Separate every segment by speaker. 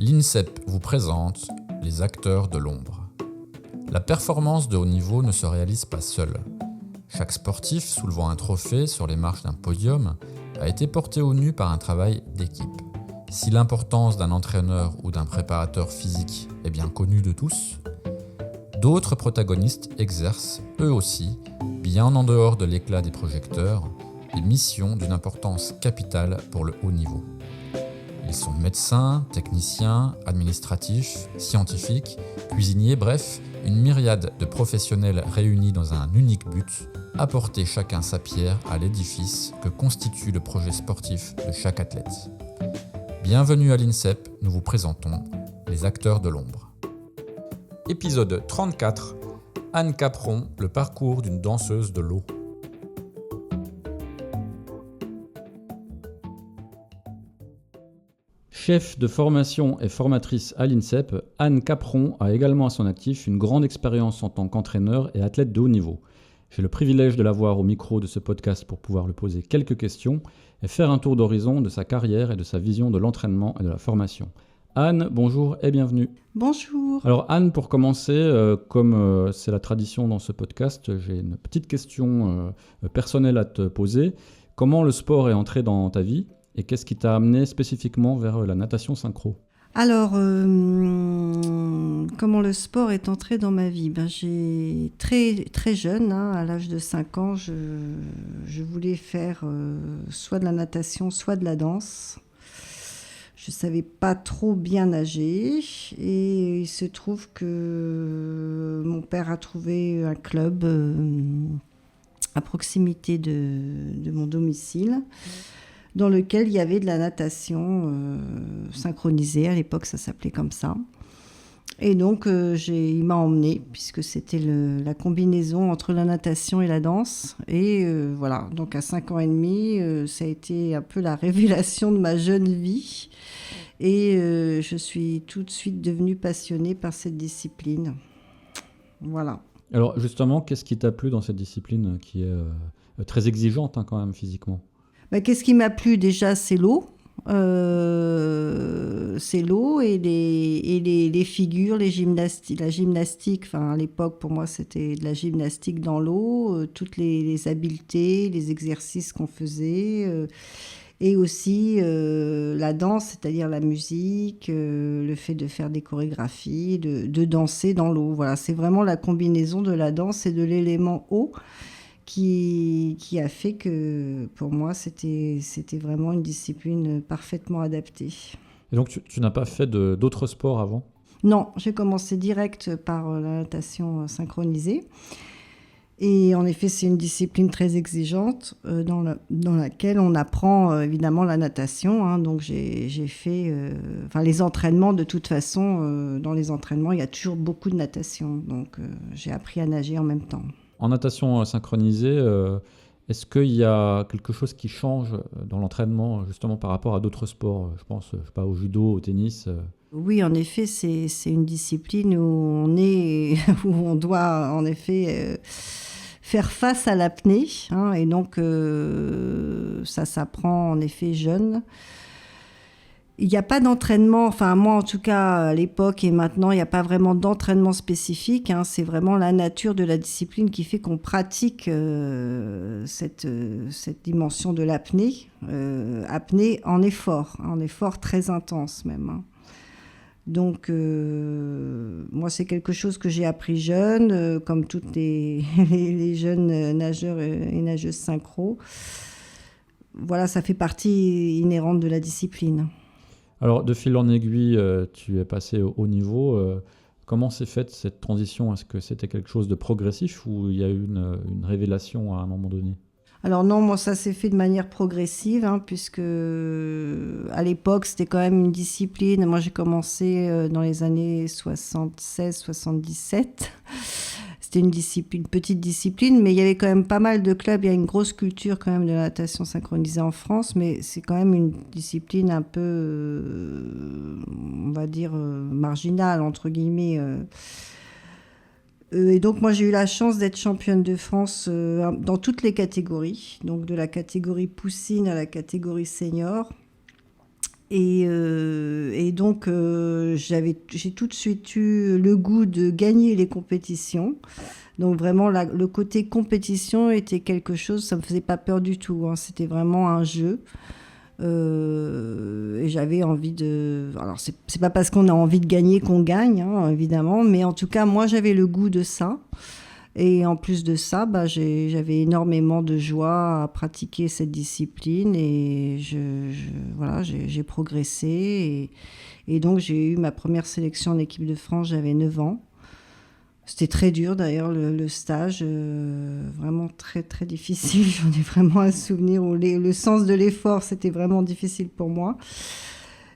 Speaker 1: L'INSEP vous présente les acteurs de l'ombre. La performance de haut niveau ne se réalise pas seule. Chaque sportif soulevant un trophée sur les marches d'un podium a été porté au nu par un travail d'équipe. Si l'importance d'un entraîneur ou d'un préparateur physique est bien connue de tous, d'autres protagonistes exercent, eux aussi, bien en dehors de l'éclat des projecteurs, des missions d'une importance capitale pour le haut niveau. Ils sont médecins, techniciens, administratifs, scientifiques, cuisiniers, bref, une myriade de professionnels réunis dans un unique but, apporter chacun sa pierre à l'édifice que constitue le projet sportif de chaque athlète. Bienvenue à l'INSEP, nous vous présentons les acteurs de l'ombre. Épisode 34, Anne Capron, le parcours d'une danseuse de l'eau.
Speaker 2: Chef de formation et formatrice à l'INSEP, Anne Capron a également à son actif une grande expérience en tant qu'entraîneur et athlète de haut niveau. J'ai le privilège de l'avoir au micro de ce podcast pour pouvoir lui poser quelques questions et faire un tour d'horizon de sa carrière et de sa vision de l'entraînement et de la formation. Anne, bonjour et bienvenue.
Speaker 3: Bonjour.
Speaker 2: Alors Anne, pour commencer, comme c'est la tradition dans ce podcast, j'ai une petite question personnelle à te poser. Comment le sport est entré dans ta vie et qu'est-ce qui t'a amené spécifiquement vers la natation synchro ?
Speaker 3: Alors, comment le sport est entré dans ma vie ? J'ai très jeune, à l'âge de 5 ans, je voulais faire soit de la natation, soit de la danse. Je ne savais pas trop bien nager et il se trouve que mon père a trouvé un club à proximité de mon domicile dans lequel il y avait de la natation synchronisée. À l'époque, ça s'appelait comme ça. Et donc, il m'a emmenée, puisque c'était la combinaison entre la natation et la danse. Et voilà, donc à 5 ans et demi, ça a été un peu la révélation de ma jeune vie. Et je suis tout de suite devenue passionnée par cette discipline. Voilà.
Speaker 2: Alors justement, qu'est-ce qui t'a plu dans cette discipline qui est très exigeante quand même physiquement ?
Speaker 3: Qu'est-ce qui m'a plu déjà, c'est l'eau. C'est l'eau et les figures, la gymnastique. Enfin, à l'époque, pour moi, c'était de la gymnastique dans l'eau, toutes les habiletés, les exercices qu'on faisait, et aussi la danse, c'est-à-dire la musique, le fait de faire des chorégraphies, de danser dans l'eau. Voilà, c'est vraiment la combinaison de la danse et de l'élément eau qui a fait que, pour moi, c'était vraiment une discipline parfaitement adaptée.
Speaker 2: Et donc, tu n'as pas fait d'autres sports avant ?
Speaker 3: Non, j'ai commencé direct par la natation synchronisée. Et en effet, c'est une discipline très exigeante dans laquelle on apprend évidemment la natation. Donc, j'ai fait... les entraînements, de toute façon, dans les entraînements, il y a toujours beaucoup de natation. Donc, j'ai appris à nager en même temps.
Speaker 2: En natation synchronisée, est-ce qu'il y a quelque chose qui change dans l'entraînement justement par rapport à d'autres sports ? Je pense au judo, au tennis.
Speaker 3: Oui, en effet, c'est une discipline où on doit en effet faire face à l'apnée. Et donc, ça s'apprend en effet jeune. Il n'y a pas d'entraînement, enfin moi en tout cas à l'époque et maintenant, il n'y a pas vraiment d'entraînement spécifique. C'est vraiment la nature de la discipline qui fait qu'on pratique cette dimension de l'apnée. Apnée en effort très intense même. Donc moi c'est quelque chose que j'ai appris jeune, comme toutes les jeunes nageurs et nageuses synchro. Voilà, ça fait partie inhérente de la discipline.
Speaker 2: Alors, de fil en aiguille, tu es passé au haut niveau. Comment s'est faite cette transition ? Est-ce que c'était quelque chose de progressif ou il y a eu une révélation à un moment donné ?
Speaker 3: Alors non, moi ça s'est fait de manière progressive, puisque à l'époque c'était quand même une discipline. Moi j'ai commencé dans les années 76-77. C'était une petite discipline, mais il y avait quand même pas mal de clubs. Il y a une grosse culture quand même de la natation synchronisée en France, mais c'est quand même une discipline un peu, on va dire, marginale, entre guillemets. Et donc moi j'ai eu la chance d'être championne de France dans toutes les catégories, donc de la catégorie poussine à la catégorie senior. Et donc, j'ai tout de suite eu le goût de gagner les compétitions. Donc vraiment, le côté compétition était quelque chose, ça ne me faisait pas peur du tout, hein. C'était vraiment un jeu. Et j'avais envie de... Alors, c'est pas parce qu'on a envie de gagner qu'on gagne, hein, évidemment, mais en tout cas, moi, j'avais le goût de ça. Et en plus de ça, j'avais énormément de joie à pratiquer cette discipline et voilà, j'ai progressé. Et donc, j'ai eu ma première sélection en équipe de France, j'avais 9 ans. C'était très dur d'ailleurs, le stage, vraiment très, très difficile. J'en ai vraiment un souvenir où le sens de l'effort, c'était vraiment difficile pour moi.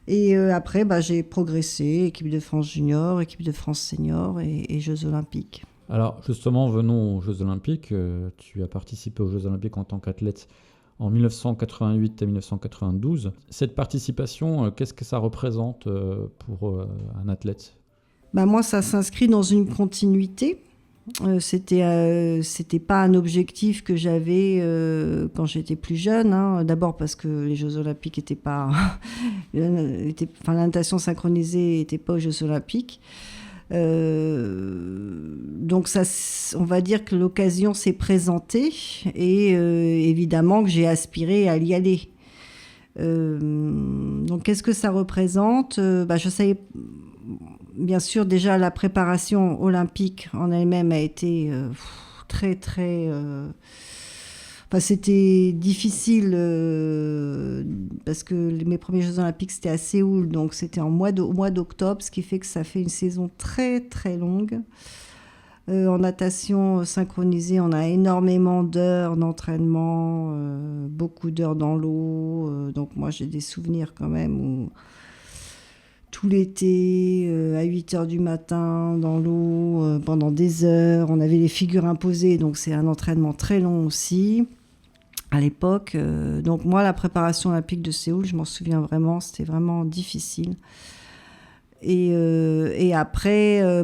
Speaker 3: Et après, j'ai progressé, équipe de France junior, équipe de France senior et Jeux olympiques.
Speaker 2: Alors justement, venons aux Jeux olympiques. Tu as participé aux Jeux olympiques en tant qu'athlète en 1988 et 1992. Cette participation, qu'est-ce que ça représente pour un athlète ?
Speaker 3: Moi, ça s'inscrit dans une continuité. C'était pas un objectif que j'avais quand j'étais plus jeune, hein. D'abord parce que les Jeux olympiques étaient pas... la natation synchronisée n'était pas aux Jeux olympiques. Donc ça, on va dire que l'occasion s'est présentée et évidemment que j'ai aspiré à y aller. Donc qu'est-ce que ça représente ? Je savais, bien sûr, déjà la préparation olympique en elle-même a été très très... c'était difficile parce que mes premiers Jeux olympiques c'était à Séoul, donc c'était au mois d'octobre, ce qui fait que ça fait une saison très très longue. En natation synchronisée, on a énormément d'heures d'entraînement, beaucoup d'heures dans l'eau. Donc moi j'ai des souvenirs quand même où tout l'été, à 8h du matin, dans l'eau, pendant des heures. On avait les figures imposées, donc c'est un entraînement très long aussi, à l'époque. Donc moi, la préparation olympique de Séoul, je m'en souviens vraiment, c'était vraiment difficile. Et après,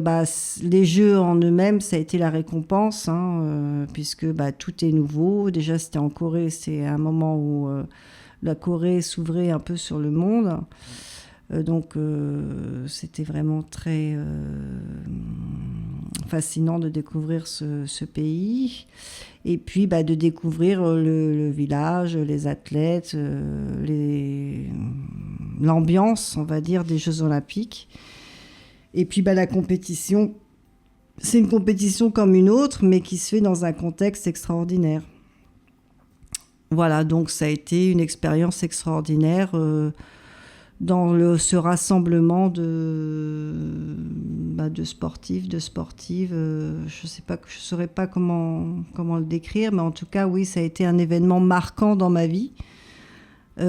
Speaker 3: les Jeux en eux-mêmes, ça a été la récompense, hein, puisque tout est nouveau. Déjà, c'était en Corée, c'est un moment où la Corée s'ouvrait un peu sur le monde. Donc c'était vraiment très fascinant de découvrir ce pays et puis de découvrir le village, les athlètes, l'ambiance, on va dire, des Jeux olympiques. Et puis la compétition, c'est une compétition comme une autre, mais qui se fait dans un contexte extraordinaire. Voilà, donc ça a été une expérience extraordinaire dans ce rassemblement de sportifs, de sportives. Je ne saurais pas comment le décrire, mais en tout cas, oui, ça a été un événement marquant dans ma vie, auquel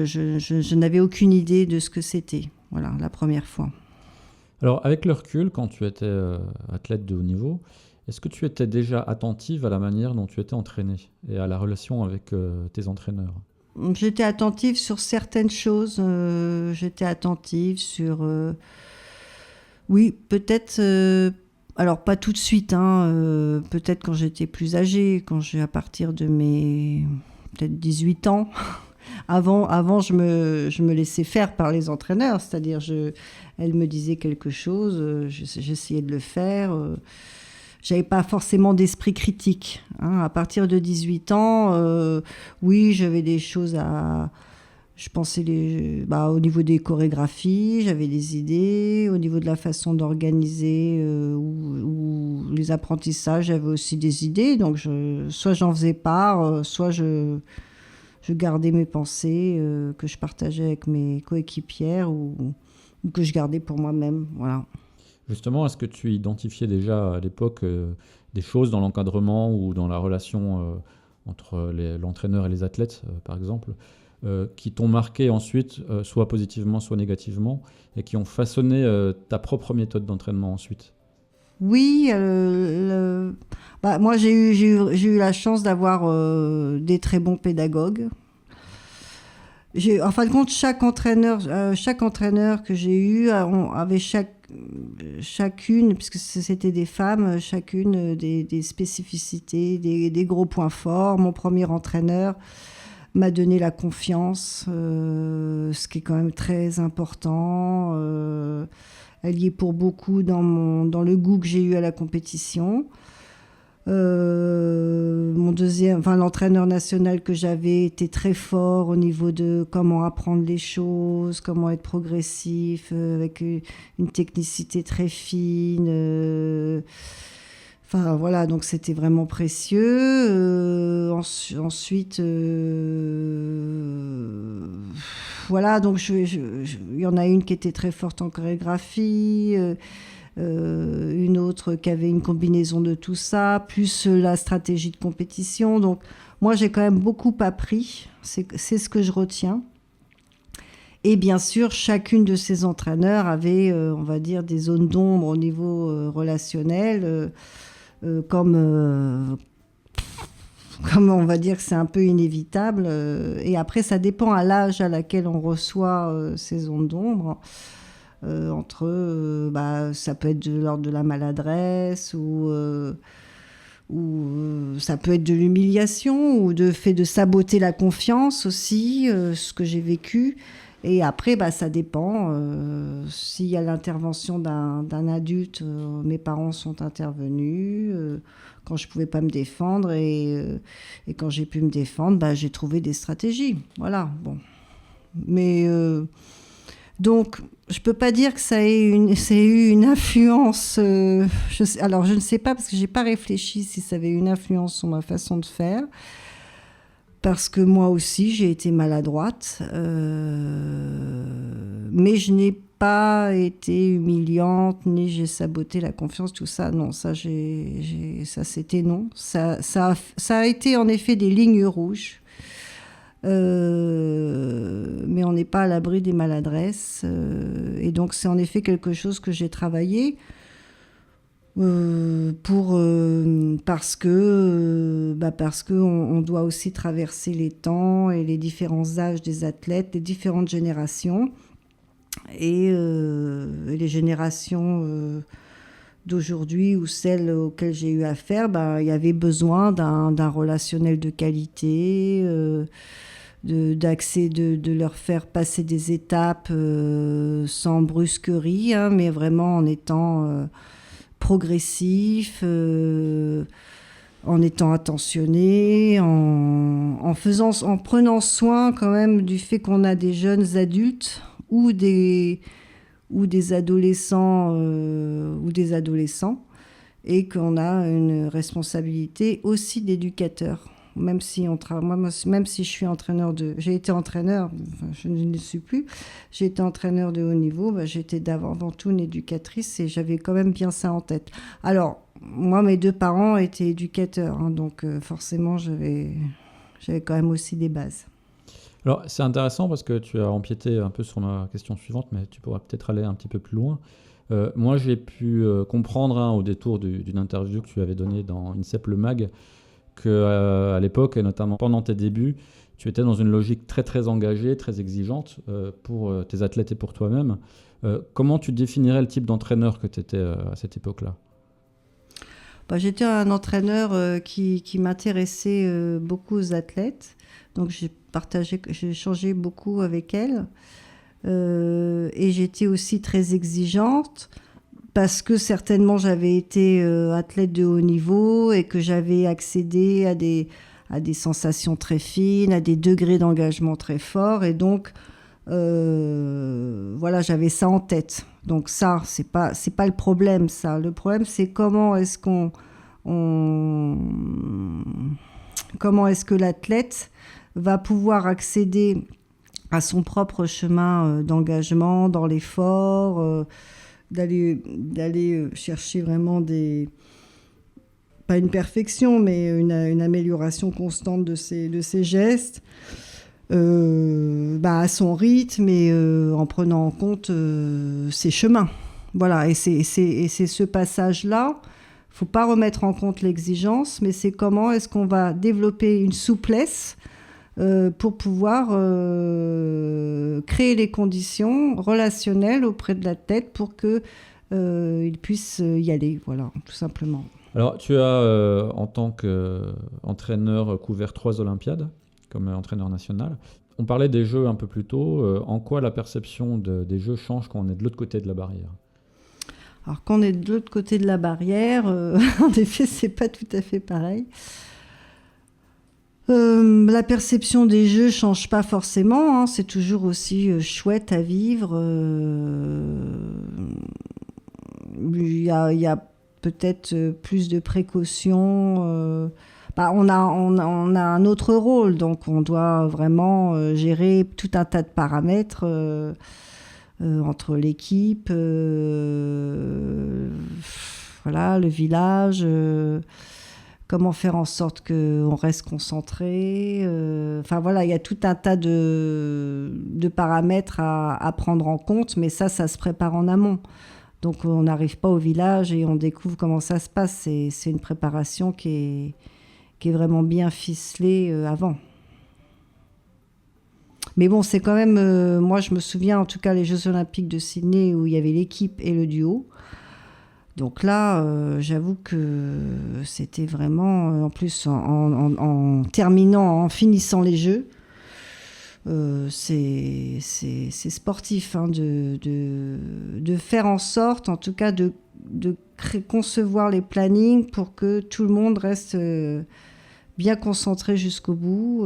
Speaker 3: je n'avais aucune idée de ce que c'était, voilà, la première fois.
Speaker 2: Alors, avec le recul, quand tu étais athlète de haut niveau, est-ce que tu étais déjà attentive à la manière dont tu étais entraînée et à la relation avec tes entraîneurs ?
Speaker 3: J'étais attentive sur certaines choses. J'étais attentive sur... oui, peut-être... alors, pas tout de suite. Hein, peut-être quand j'étais plus âgée, à partir de mes... peut-être 18 ans. Avant, je me laissais faire par les entraîneurs. C'est-à-dire, elles me disaient quelque chose, j'essayais de le faire... J'avais pas forcément d'esprit critique, hein. À partir de 18 ans, oui, j'avais des choses à... Je pensais au niveau des chorégraphies, j'avais des idées. Au niveau de la façon d'organiser ou les apprentissages, j'avais aussi des idées. Donc, soit j'en faisais part, soit je gardais mes pensées que je partageais avec mes coéquipières ou que je gardais pour moi-même. Voilà.
Speaker 2: Justement, est-ce que tu identifiais déjà à l'époque des choses dans l'encadrement ou dans la relation entre l'entraîneur et les athlètes, par exemple, qui t'ont marqué ensuite, soit positivement, soit négativement, et qui ont façonné ta propre méthode d'entraînement ensuite ?
Speaker 3: Oui, moi j'ai eu la chance d'avoir des très bons pédagogues. En fin de compte, chaque entraîneur que j'ai eu avait chacune, puisque c'était des femmes, chacune des spécificités, des gros points forts. Mon premier entraîneur m'a donné la confiance, ce qui est quand même très important. Elle y est pour beaucoup dans le goût que j'ai eu à la compétition. L'entraîneur national que j'avais était très fort au niveau de comment apprendre les choses, comment être progressif, avec une technicité très fine. Voilà, donc c'était vraiment précieux. Ensuite, voilà, donc il y en a une qui était très forte en chorégraphie, une autre qui avait une combinaison de tout ça, plus la stratégie de compétition. Donc moi, j'ai quand même beaucoup appris, c'est ce que je retiens. Et bien sûr, chacune de ces entraîneurs avait, on va dire, des zones d'ombre au niveau relationnel, comme on va dire que c'est un peu inévitable. Et après, ça dépend à l'âge à laquelle on reçoit ces zones d'ombre. Ça peut être de l'ordre de la maladresse ou ça peut être de l'humiliation ou de fait de saboter la confiance aussi, ce que j'ai vécu. Et après, ça dépend. S'il y a l'intervention d'un adulte, mes parents sont intervenus quand je ne pouvais pas me défendre. Et quand j'ai pu me défendre, j'ai trouvé des stratégies. Voilà, bon. Mais donc, je ne peux pas dire que ça ait eu une influence. Alors, je ne sais pas, parce que je n'ai pas réfléchi si ça avait eu une influence sur ma façon de faire. Parce que moi aussi, j'ai été maladroite. Mais je n'ai pas été humiliante, ni j'ai saboté la confiance, tout ça. Non, ça c'était non. Ça a été en effet des lignes rouges. Mais on n'est pas à l'abri des maladresses. Et donc, c'est en effet quelque chose que j'ai travaillé. Parce que on doit aussi traverser les temps et les différents âges des athlètes, les différentes générations et les générations d'aujourd'hui ou celles auxquelles j'ai eu affaire, il y avait besoin d'un relationnel de qualité, de leur faire passer des étapes sans brusquerie, mais vraiment en étant progressif, en étant attentionné, en prenant soin quand même du fait qu'on a des jeunes adultes ou des adolescents et qu'on a une responsabilité aussi d'éducateur. Même si je suis j'ai été entraîneur, je ne le suis plus, j'ai été entraîneur de haut niveau, j'étais avant tout une éducatrice et j'avais quand même bien ça en tête. Alors, moi, mes deux parents étaient éducateurs, donc forcément, j'avais quand même aussi des bases.
Speaker 2: Alors, c'est intéressant parce que tu as empiété un peu sur ma question suivante, mais tu pourras peut-être aller un petit peu plus loin. Moi, j'ai pu comprendre au détour d'une interview que tu avais donnée dans INSEP Le Mag, qu'à l'époque, et notamment pendant tes débuts, tu étais dans une logique très très engagée, très exigeante pour tes athlètes et pour toi-même. Comment tu définirais le type d'entraîneur que tu étais à cette époque-là ?
Speaker 3: J'étais un entraîneur qui m'intéressait beaucoup aux athlètes. Donc j'ai échangé beaucoup avec elles. Et j'étais aussi très exigeante. Parce que certainement j'avais été athlète de haut niveau et que j'avais accédé à des sensations très fines, à des degrés d'engagement très forts. Et donc, j'avais ça en tête. Donc ça, c'est pas le problème, ça. Le problème, c'est comment est-ce que l'athlète va pouvoir accéder à son propre chemin d'engagement, dans l'effort, d'aller chercher vraiment pas une perfection, mais une amélioration constante de ses gestes, à son rythme et en prenant en compte ses chemins. Voilà, et c'est ce passage-là. Il ne faut pas remettre en compte l'exigence, mais c'est comment est-ce qu'on va développer une souplesse pour pouvoir créer les conditions relationnelles auprès de l'athlète pour qu'il puisse y aller, voilà, tout simplement.
Speaker 2: Alors, tu as, en tant qu'entraîneur, couvert 3 Olympiades. comme entraîneur national. On parlait des jeux un peu plus tôt. En quoi la perception des jeux change quand on est de l'autre côté de la barrière ?
Speaker 3: Alors quand on est de l'autre côté de la barrière, en effet, c'est pas tout à fait pareil. La perception des jeux change pas forcément, hein, c'est toujours aussi chouette à vivre. Il y a peut-être plus de précautions. On a un autre rôle, donc on doit vraiment gérer tout un tas de paramètres entre l'équipe, voilà, le village. Comment faire en sorte qu'on reste concentré. Voilà, il y a tout un tas de paramètres à prendre en compte, mais ça se prépare en amont. Donc on n'arrive pas au village et on découvre comment ça se passe. C'est une préparation qui est vraiment bien ficelée avant. Mais bon, c'est quand même... moi, je me souviens, en tout cas, les Jeux Olympiques de Sydney, où il y avait l'équipe et le duo. Donc là, j'avoue que c'était vraiment, en plus en finissant les Jeux, c'est sportif hein, de faire en sorte, en tout cas, de concevoir les plannings pour que tout le monde reste bien concentré jusqu'au bout.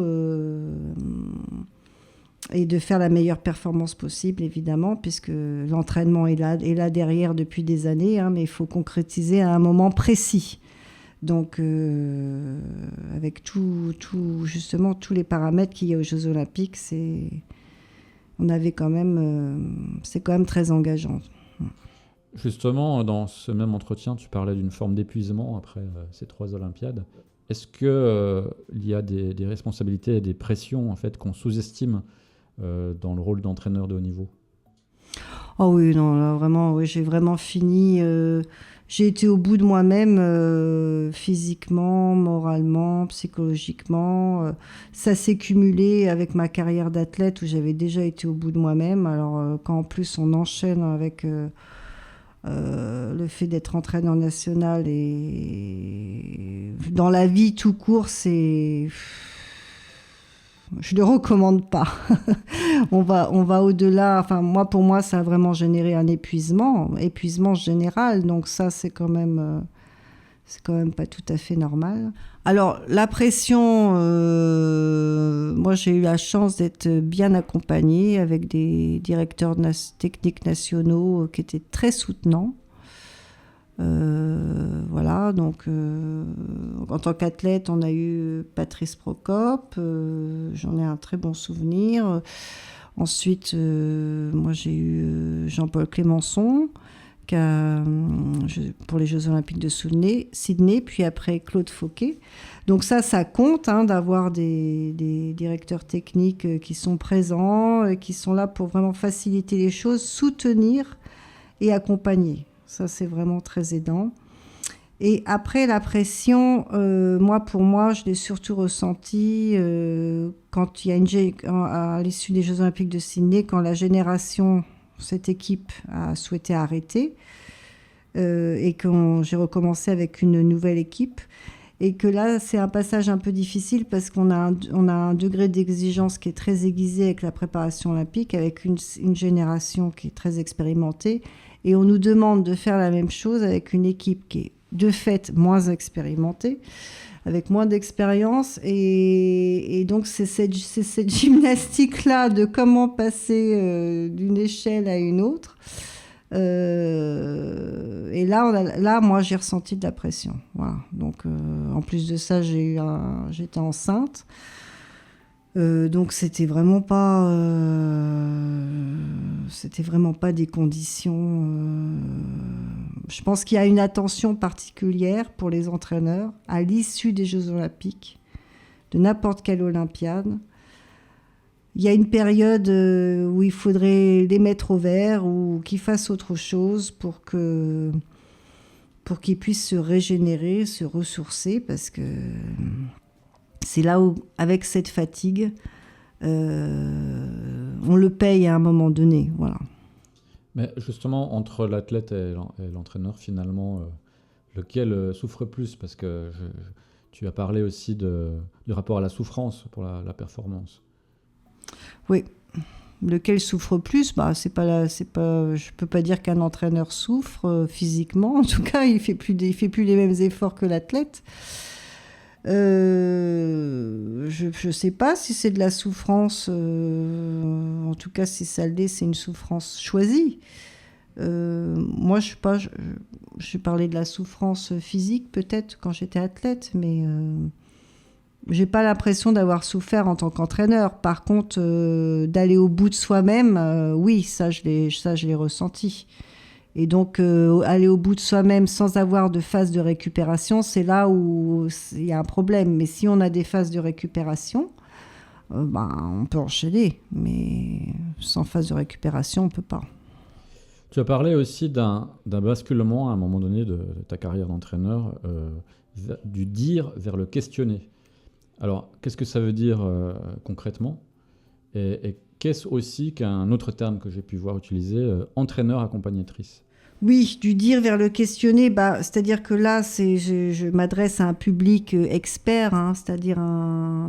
Speaker 3: Et de faire la meilleure performance possible, évidemment, puisque l'entraînement est là derrière depuis des années, hein, mais il faut concrétiser à un moment précis. Donc, avec justement tous les paramètres qu'il y a aux Jeux Olympiques, c'est quand même très engageant.
Speaker 2: Justement, dans ce même entretien, tu parlais d'une forme d'épuisement après ces 3 Olympiades. Est-ce qu'il y a des responsabilités et des pressions en fait, qu'on sous-estime dans le rôle d'entraîneur de haut niveau ?
Speaker 3: Oh oui, non, là, vraiment, oui, j'ai vraiment fini. J'ai été au bout de moi-même, physiquement, moralement, psychologiquement. Ça s'est cumulé avec ma carrière d'athlète où j'avais déjà été au bout de moi-même. Alors, quand en plus on enchaîne avec le fait d'être entraîneur national et dans la vie tout court, je ne le recommande pas. on va au-delà. Enfin, pour moi, ça a vraiment généré un épuisement général. Donc ça, c'est quand même pas tout à fait normal. Alors, la pression, moi, j'ai eu la chance d'être bien accompagnée avec des directeurs techniques nationaux qui étaient très soutenants. Voilà, donc en tant qu'athlète, on a eu Patrice Procope, j'en ai un très bon souvenir. Ensuite, moi j'ai eu Jean-Paul Clémençon pour les Jeux Olympiques de Sydney, puis après Claude Fauquet. Donc ça compte hein, d'avoir des directeurs techniques qui sont présents, qui sont là pour vraiment faciliter les choses, soutenir et accompagner. Ça, c'est vraiment très aidant. Et après, la pression, pour moi, je l'ai surtout ressentie quand il y a à l'issue des Jeux Olympiques de Sydney, quand la génération, cette équipe, a souhaité arrêter et que j'ai recommencé avec une nouvelle équipe. Et que là, c'est un passage un peu difficile parce qu'on a un degré d'exigence qui est très aiguisé avec la préparation olympique, avec une génération qui est très expérimentée. Et on nous demande de faire la même chose avec une équipe qui est de fait moins expérimentée, avec moins d'expérience. Et donc, c'est cette gymnastique-là de comment passer d'une échelle à une autre. Et là, moi, j'ai ressenti de la pression. Voilà. Donc, en plus de ça, j'étais enceinte. Donc c'était vraiment pas des conditions. Je pense qu'il y a une attention particulière pour les entraîneurs à l'issue des Jeux Olympiques, de n'importe quelle Olympiade. Il y a une période où il faudrait les mettre au vert ou qu'ils fassent autre chose pour qu'ils puissent se régénérer, se ressourcer, parce que c'est là où, avec cette fatigue, on le paye à un moment donné. Voilà.
Speaker 2: Mais justement, entre l'athlète et l'entraîneur, finalement, lequel souffre plus ? Parce que Tu as parlé aussi du rapport à la souffrance pour la performance.
Speaker 3: Oui. Lequel souffre plus, je peux pas dire qu'un entraîneur souffre physiquement. En tout cas, il fait plus les mêmes efforts que l'athlète. Je sais pas si c'est de la souffrance. En tout cas, si ça l'est, c'est une souffrance choisie. Moi, je sais pas. J'ai parlé de la souffrance physique peut-être quand j'étais athlète, mais j'ai pas l'impression d'avoir souffert en tant qu'entraîneur. Par contre, d'aller au bout de soi-même, oui, ça je l'ai ressenti. Et donc, aller au bout de soi-même sans avoir de phase de récupération, c'est là où il y a un problème. Mais si on a des phases de récupération, on peut enchaîner. Mais sans phase de récupération, on peut pas.
Speaker 2: Tu as parlé aussi d'un basculement à un moment donné de ta carrière d'entraîneur, du dire vers le questionner. Alors, qu'est-ce que ça veut dire concrètement ? Et qu'est-ce aussi qu'un autre terme que j'ai pu voir utiliser, entraîneur accompagnatrice ?
Speaker 3: Oui, du dire vers le questionner, c'est-à-dire que là, je m'adresse à un public expert, c'est-à-dire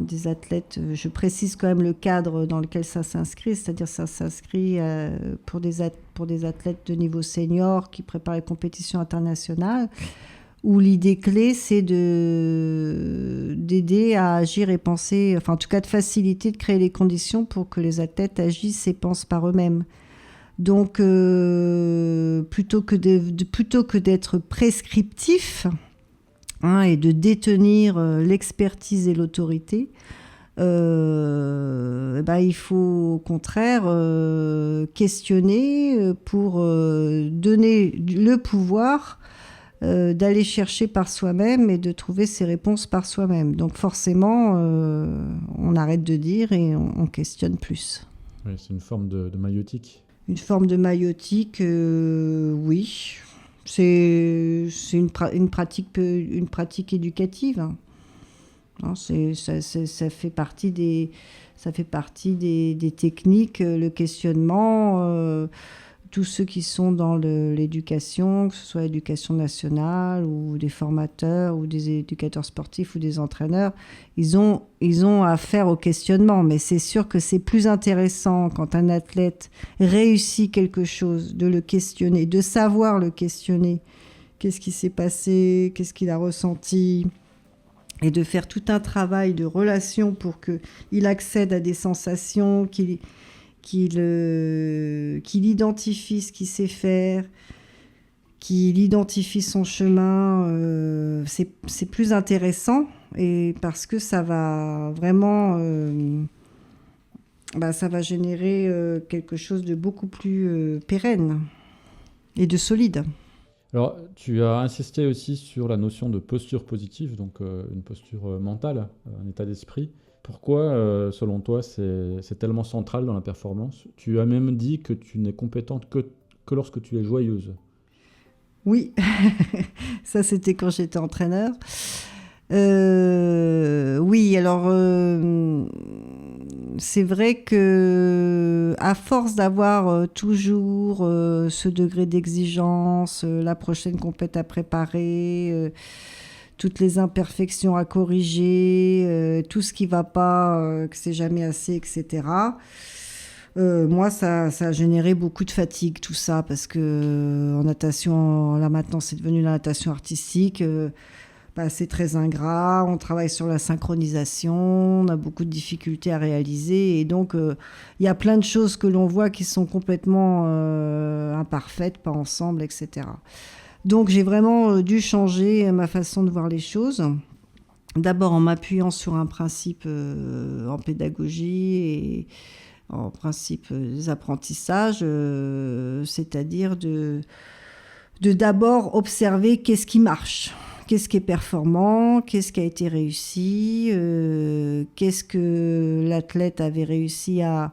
Speaker 3: des athlètes. Je précise quand même le cadre dans lequel ça s'inscrit, c'est-à-dire ça s'inscrit pour des athlètes de niveau senior qui préparent les compétitions internationales, où l'idée clé, c'est d'aider à agir et penser, enfin en tout cas de faciliter, de créer les conditions pour que les athlètes agissent et pensent par eux-mêmes. Donc, plutôt que d'être prescriptif et de détenir l'expertise et l'autorité, il faut au contraire questionner pour donner le pouvoir d'aller chercher par soi-même et de trouver ses réponses par soi-même. Donc forcément, on arrête de dire et on questionne plus.
Speaker 2: Oui, c'est une forme de maïotique.
Speaker 3: Une forme de maïotique, oui. C'est une pratique éducative. Non, ça fait partie des techniques, le questionnement. Tous ceux qui sont dans l'éducation, que ce soit l'éducation nationale ou des formateurs ou des éducateurs sportifs ou des entraîneurs, ils ont affaire au questionnement. Mais c'est sûr que c'est plus intéressant quand un athlète réussit quelque chose, de le questionner, de savoir le questionner. Qu'est-ce qui s'est passé? Qu'est-ce qu'il a ressenti? Et de faire tout un travail de relation pour qu'il accède à des sensations, qu'il identifie ce qu'il sait faire, qu'il identifie son chemin, c'est plus intéressant, et parce que ça va vraiment ça va générer quelque chose de beaucoup plus pérenne et de solide.
Speaker 2: Alors, tu as insisté aussi sur la notion de posture positive, donc une posture mentale, un état d'esprit. Pourquoi, selon toi, c'est tellement central dans la performance ? Tu as même dit que tu n'es compétente que lorsque tu es joyeuse.
Speaker 3: Oui, ça c'était quand j'étais entraîneur. Oui, alors c'est vrai que à force d'avoir toujours ce degré d'exigence, la prochaine compète à préparer, toutes les imperfections à corriger, tout ce qui va pas, que c'est jamais assez, etc. Moi, ça a généré beaucoup de fatigue, tout ça, parce que en natation, là maintenant, c'est devenu la natation artistique. C'est très ingrat, on travaille sur la synchronisation, on a beaucoup de difficultés à réaliser, et donc il y a plein de choses que l'on voit qui sont complètement imparfaites, pas ensemble, etc. Donc j'ai vraiment dû changer ma façon de voir les choses, d'abord en m'appuyant sur un principe en pédagogie et en principe des apprentissages, c'est-à-dire de d'abord observer qu'est-ce qui marche. Qu'est-ce qui est performant, qu'est-ce qui a été réussi, qu'est-ce que l'athlète avait réussi à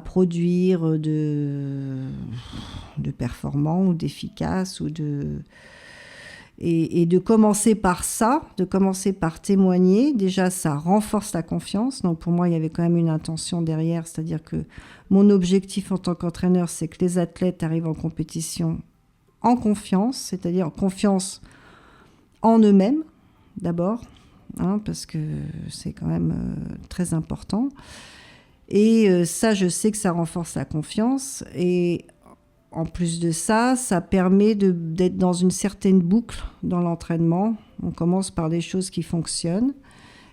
Speaker 3: produire de performant ou d'efficace, et de commencer par ça, de commencer par témoigner. Déjà, ça renforce la confiance. Donc pour moi, il y avait quand même une intention derrière, c'est-à-dire que mon objectif en tant qu'entraîneur, c'est que les athlètes arrivent en compétition en confiance, c'est-à-dire en confiance en eux-mêmes, d'abord, parce que c'est quand même très important. Et ça, je sais que ça renforce la confiance. Et en plus de ça, ça permet d'être dans une certaine boucle dans l'entraînement. On commence par des choses qui fonctionnent.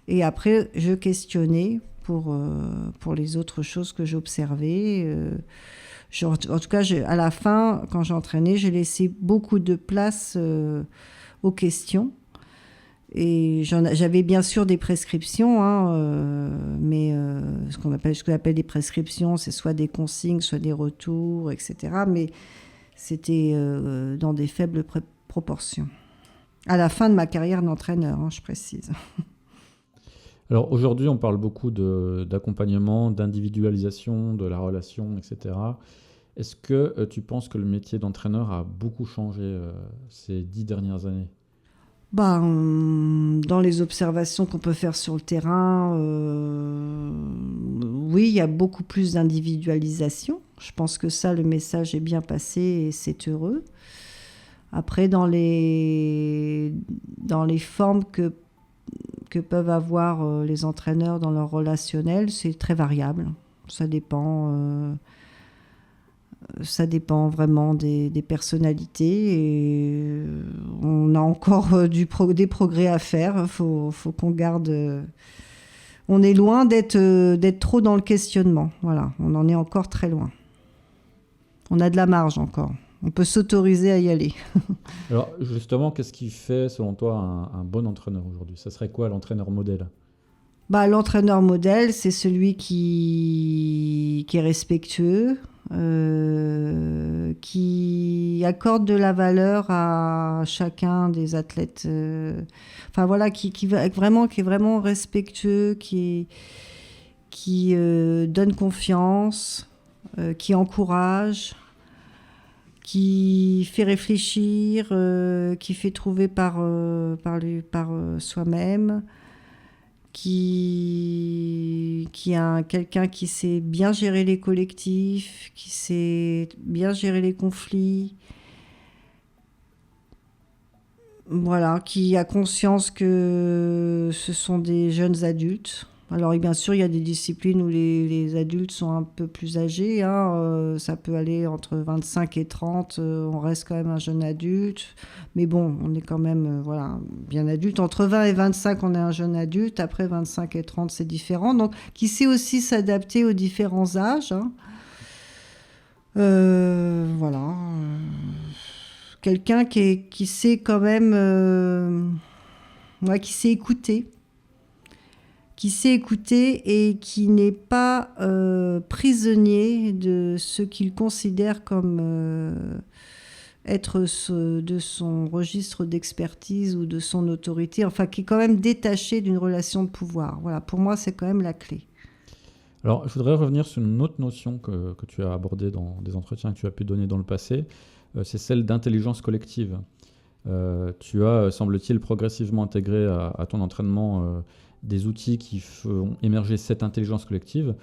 Speaker 3: Et après, je questionnais pour les autres choses que j'observais. En tout cas, à la fin, quand j'entraînais, j'ai laissé beaucoup de place aux questions. Et j'avais bien sûr des prescriptions, mais ce qu'on appelle des prescriptions, c'est soit des consignes, soit des retours, etc. Mais c'était dans des faibles proportions. À la fin de ma carrière d'entraîneur, je précise.
Speaker 2: Alors aujourd'hui, on parle beaucoup d'accompagnement, d'individualisation de la relation, etc. Est-ce que tu penses que le métier d'entraîneur a beaucoup changé ces 10 dernières années ?
Speaker 3: Dans les observations qu'on peut faire sur le terrain, oui, il y a beaucoup plus d'individualisation. Je pense que ça, le message est bien passé et c'est heureux. Après, dans les formes que peuvent avoir les entraîneurs dans leur relationnel, c'est très variable. Ça dépend vraiment des personnalités et on a encore des progrès à faire. Faut qu'on garde... on est loin d'être trop dans le questionnement. Voilà, on en est encore très loin. On a de la marge encore. On peut s'autoriser à y aller.
Speaker 2: Alors justement, qu'est-ce qui fait, selon toi, un bon entraîneur aujourd'hui ? Ça serait quoi l'entraîneur modèle ?
Speaker 3: L'entraîneur modèle, c'est celui qui est respectueux, qui accorde de la valeur à chacun des athlètes. Qui est vraiment respectueux, qui donne confiance, qui encourage, qui fait réfléchir, qui fait trouver par soi-même. Qui a quelqu'un qui sait bien gérer les collectifs, qui sait bien gérer les conflits, voilà, qui a conscience que ce sont des jeunes adultes. Alors bien sûr, il y a des disciplines où les adultes sont un peu plus âgés, ça peut aller entre 25 et 30, on reste quand même un jeune adulte, mais bon, on est quand même bien adulte. Entre 20 et 25, on est un jeune adulte, après 25 et 30, c'est différent. Donc, qui sait aussi s'adapter aux différents âges. Quelqu'un qui sait quand même... qui sait écouter. Qui sait écouter et qui n'est pas prisonnier de ce qu'il considère comme être de son registre d'expertise ou de son autorité, qui est quand même détaché d'une relation de pouvoir. Voilà, pour moi, c'est quand même la clé.
Speaker 2: Alors, je voudrais revenir sur une autre notion que tu as abordée dans des entretiens que tu as pu donner dans le passé, c'est celle d'intelligence collective. Tu as, semble-t-il, progressivement intégré à ton entraînement des outils qui font émerger cette intelligence collective.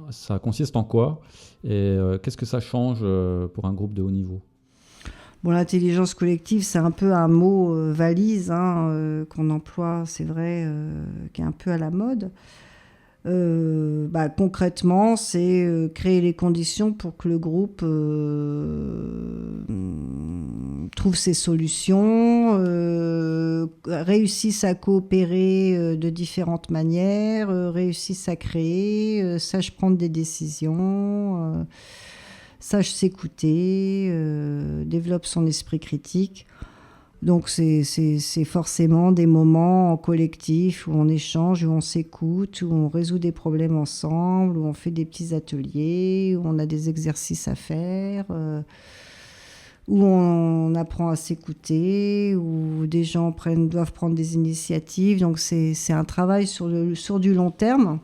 Speaker 2: Ça consiste en quoi et qu'est-ce que ça change pour un groupe de haut niveau ?
Speaker 3: L'intelligence collective, c'est un peu un mot valise qu'on emploie, c'est vrai, qui est un peu à la mode. Concrètement, c'est créer les conditions pour que le groupe trouve ses solutions, réussisse à coopérer de différentes manières, réussisse à créer, sache prendre des décisions, sache s'écouter, développe son esprit critique. Donc c'est forcément des moments en collectif où on échange, où on s'écoute, où on résout des problèmes ensemble, où on fait des petits ateliers, où on a des exercices à faire, où on apprend à s'écouter, où des gens doivent prendre des initiatives. Donc c'est un travail sur du long terme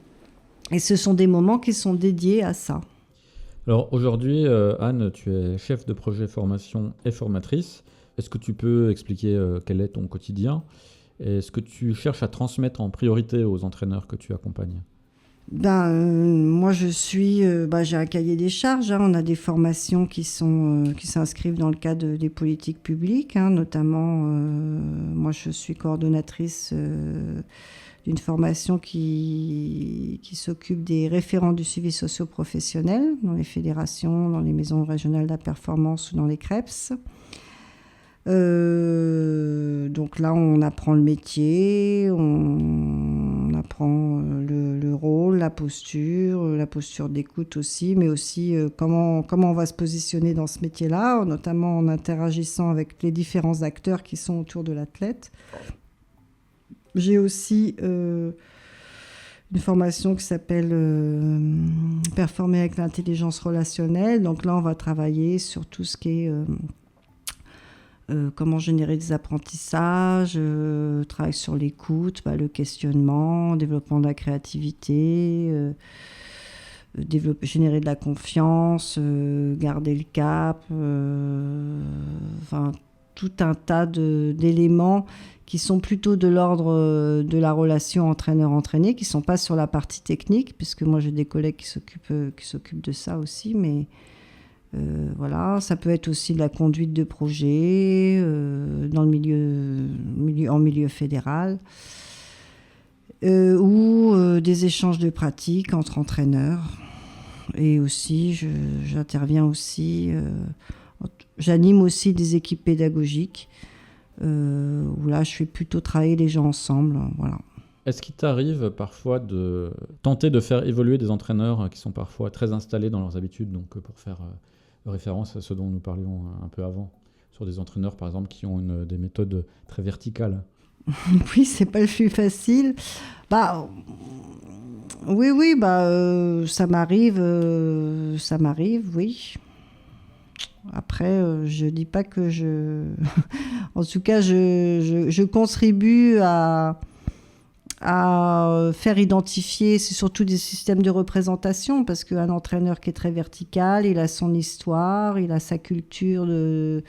Speaker 3: et ce sont des moments qui sont dédiés à ça.
Speaker 2: Alors aujourd'hui, Anne, tu es chef de projet formation et formatrice. Est-ce que tu peux expliquer quel est ton quotidien et ce que tu cherches à transmettre en priorité aux entraîneurs que tu accompagnes ?
Speaker 3: Moi, j'ai un cahier des charges. On a des formations qui s'inscrivent dans le cadre des politiques publiques. Notamment, moi, je suis coordonnatrice d'une formation qui s'occupe des référents du suivi socio-professionnel dans les fédérations, dans les maisons régionales de la performance ou dans les CREPS. Donc là, on apprend le métier, on apprend le rôle, la posture d'écoute aussi, mais aussi comment on va se positionner dans ce métier-là, notamment en interagissant avec les différents acteurs qui sont autour de l'athlète. J'ai aussi une formation qui s'appelle Performer avec l'intelligence relationnelle. Donc là, on va travailler sur tout ce qui est comment générer des apprentissages, travail sur l'écoute, le questionnement, développement de la créativité, générer de la confiance, garder le cap, tout un tas d'éléments qui sont plutôt de l'ordre de la relation entraîneur-entraîné, qui ne sont pas sur la partie technique, puisque moi j'ai des collègues qui s'occupent de ça aussi, mais voilà, ça peut être aussi de la conduite de projet en milieu fédéral ou des échanges de pratiques entre entraîneurs. Et aussi, j'interviens aussi, j'anime aussi des équipes pédagogiques où là, je fais plutôt travailler les gens ensemble. Voilà.
Speaker 2: Est-ce qu'il t'arrive parfois de tenter de faire évoluer des entraîneurs qui sont parfois très installés dans leurs habitudes, donc pour faire référence à ce dont nous parlions un peu avant, sur des entraîneurs par exemple qui ont des méthodes très verticales?
Speaker 3: Oui, c'est pas le plus facile. Oui, ça m'arrive, oui. Après, je dis pas que en tout cas, je contribue à faire identifier, c'est surtout des systèmes de représentation, parce qu'un entraîneur qui est très vertical, il a son histoire, il a sa culture de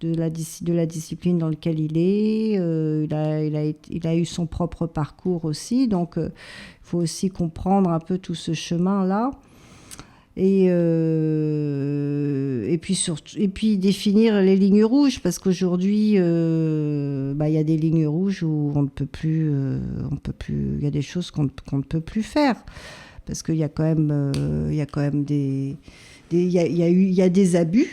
Speaker 3: la discipline dans laquelle il est, il a eu son propre parcours aussi, donc il faut aussi comprendre un peu tout ce chemin-là. Et puis définir les lignes rouges, parce qu'aujourd'hui, y a des lignes rouges où on ne peut plus, il y a des choses qu'on ne peut plus faire, parce qu'il y a quand même, il y a des abus,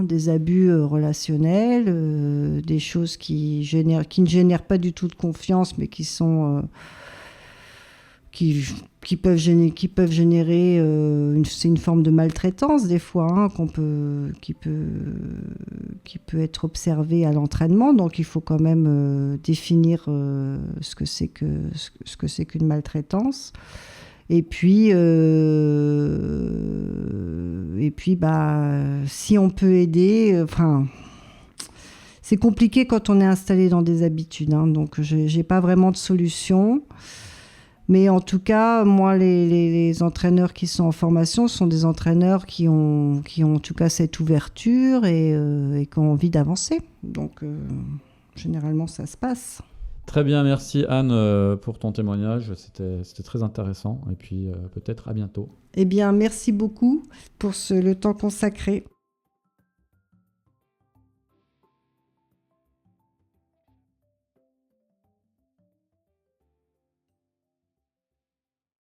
Speaker 3: des abus relationnels, des choses qui ne génèrent pas du tout de confiance, mais qui sont qui peuvent générer c'est une forme de maltraitance des fois, qui peut être observée à l'entraînement. Donc il faut quand même définir ce que c'est qu'une maltraitance. Et puis si on peut aider, c'est compliqué quand on est installé dans des habitudes, donc j'ai pas vraiment de solution. Mais en tout cas, moi, les entraîneurs qui sont en formation sont des entraîneurs qui ont en tout cas cette ouverture et qui ont envie d'avancer. Donc, généralement, ça se passe.
Speaker 2: Très bien, merci Anne pour ton témoignage. C'était très intéressant. Et puis, peut-être à bientôt.
Speaker 3: Eh bien, merci beaucoup pour le temps consacré.